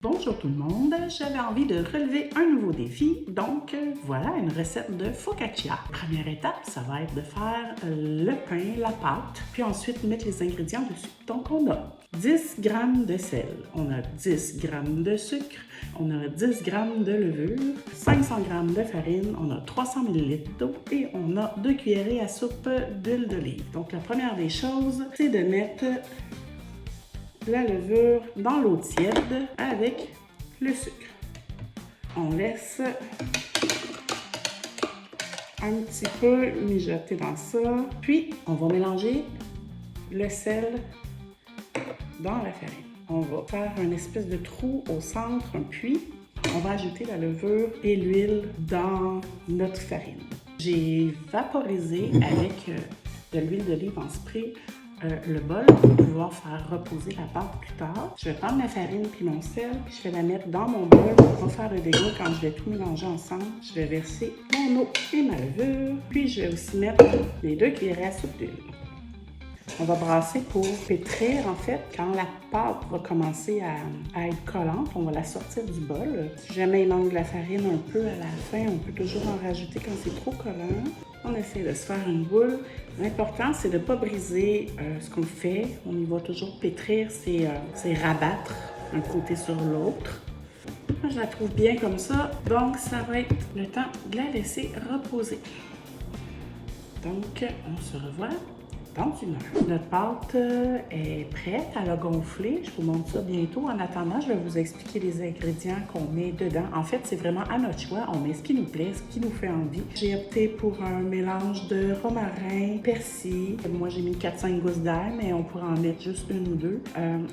Bonjour tout le monde, j'avais envie de relever un nouveau défi, donc voilà une recette de focaccia. Première étape, ça va être de faire le pain, la pâte, puis ensuite mettre les ingrédients dessus. Donc on a 10 g de sel, on a 10 g de sucre, on a 10 g de levure, 500 g de farine, on a 300 ml d'eau et on a 2 cuillerées à soupe d'huile d'olive. Donc la première des choses, c'est de mettre la levure dans l'eau tiède avec le sucre. On laisse un petit peu mijoter dans ça. Puis, on va mélanger le sel dans la farine. On va faire une espèce de trou au centre, un puits. On va ajouter la levure et l'huile dans notre farine. J'ai vaporisé avec de l'huile d'olive en spray le bol pour pouvoir faire reposer la pâte plus tard. Je vais prendre ma farine puis mon sel, puis je vais la mettre dans mon bol pour pas faire de dégâts quand je vais tout mélanger ensemble. Je vais verser mon eau et ma levure, puis je vais aussi mettre les 2 cuillerées à soupe d'huile. On va brasser pour pétrir en fait. Quand la pâte va commencer à être collante, on va la sortir du bol. Si jamais il manque de la farine un peu à la fin, on peut toujours en rajouter quand c'est trop collant. On essaie de se faire une boule. L'important, c'est de ne pas briser ce qu'on fait. On y va toujours pétrir, c'est rabattre un côté sur l'autre. Moi, je la trouve bien comme ça, donc ça va être le temps de la laisser reposer. Donc, on se revoit dans une heure. Notre pâte est prête, elle a gonflé. Je vous montre ça bientôt. En attendant, je vais vous expliquer les ingrédients qu'on met dedans. En fait, c'est vraiment à notre choix. On met ce qui nous plaît, ce qui nous fait envie. J'ai opté pour un mélange de romarin, persil. Moi, j'ai mis 4-5 gousses d'ail, mais on pourrait en mettre juste une ou deux.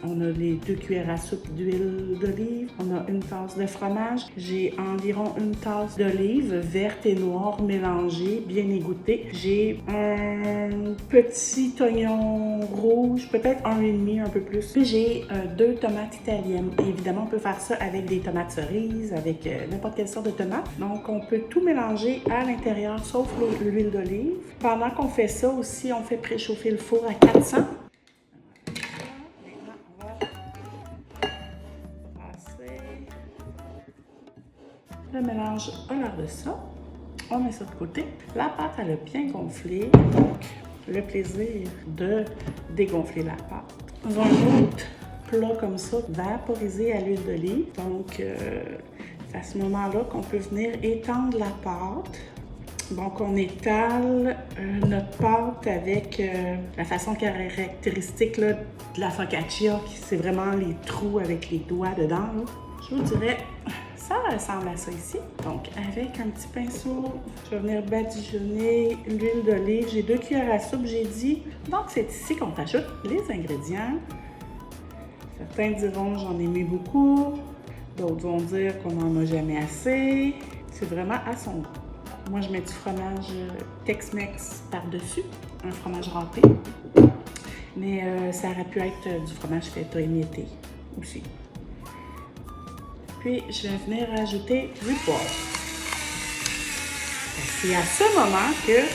On a les 2 cuillères à soupe d'huile d'olive. On a une tasse de fromage. J'ai environ une tasse d'olive verte et noire mélangée, bien égouttée. J'ai un petit oignon rouge, peut-être 1,5, un peu plus. Puis j'ai 2 tomates italiennes. Et évidemment, on peut faire ça avec des tomates cerises, avec n'importe quelle sorte de tomate. Donc, on peut tout mélanger à l'intérieur, sauf l'huile d'olive. Pendant qu'on fait ça aussi, on fait préchauffer le four à 400. Maintenant, on va passer le mélange à l'heure de ça. On met ça de côté. La pâte, elle a bien gonflé. Donc, le plaisir de dégonfler la pâte. Dans un autre plat comme ça, vaporisé à l'huile d'olive. Donc, c'est à ce moment-là qu'on peut venir étendre la pâte. Donc, on étale notre pâte avec la façon caractéristique là, de la focaccia. C'est vraiment les trous avec les doigts dedans. Là. Je vous dirais, ça ressemble à ça ici. Donc, avec un petit pinceau, je vais venir badigeonner l'huile d'olive. J'ai 2 cuillères à soupe, j'ai dit. Donc, c'est ici qu'on ajoute les ingrédients. Certains diront j'en ai mis beaucoup. D'autres vont dire qu'on n'en a jamais assez. C'est vraiment à son goût. Moi, je mets du fromage Tex-Mex par-dessus, un fromage râpé. Mais ça aurait pu être du fromage feta émietté aussi. Puis, je vais venir ajouter du poivre. C'est à ce moment que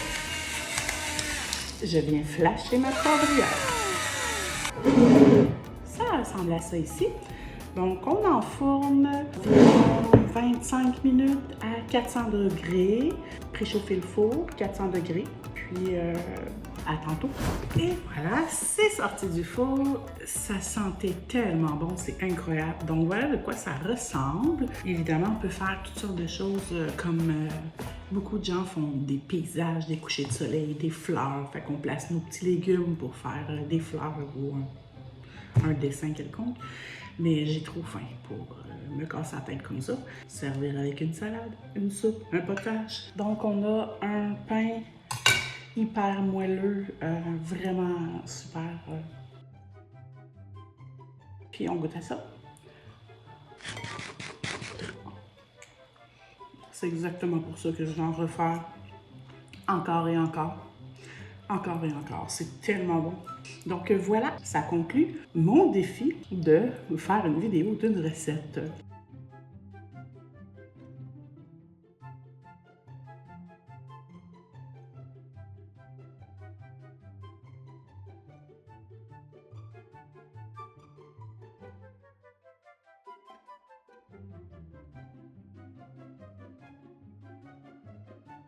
je viens flasher ma poivrière. Ça ressemble à ça ici. Donc, on enfourne 25 minutes à 400 degrés. Préchauffer le four, 400 degrés. Puis, à tantôt. Et voilà, c'est sorti du four. Ça sentait tellement bon, c'est incroyable. Donc voilà de quoi ça ressemble. Évidemment, on peut faire toutes sortes de choses comme beaucoup de gens font des paysages, des couchers de soleil, des fleurs. Fait qu'on place nos petits légumes pour faire des fleurs ou un dessin quelconque. Mais j'ai trop faim pour me casser la tête comme ça. Servir avec une salade, une soupe, un potage. Donc on a un pain hyper moelleux, vraiment super. Puis on goûte à ça. C'est exactement pour ça que je vais en refaire encore et encore. Encore et encore. C'est tellement bon. Donc voilà, ça conclut mon défi de faire une vidéo d'une recette.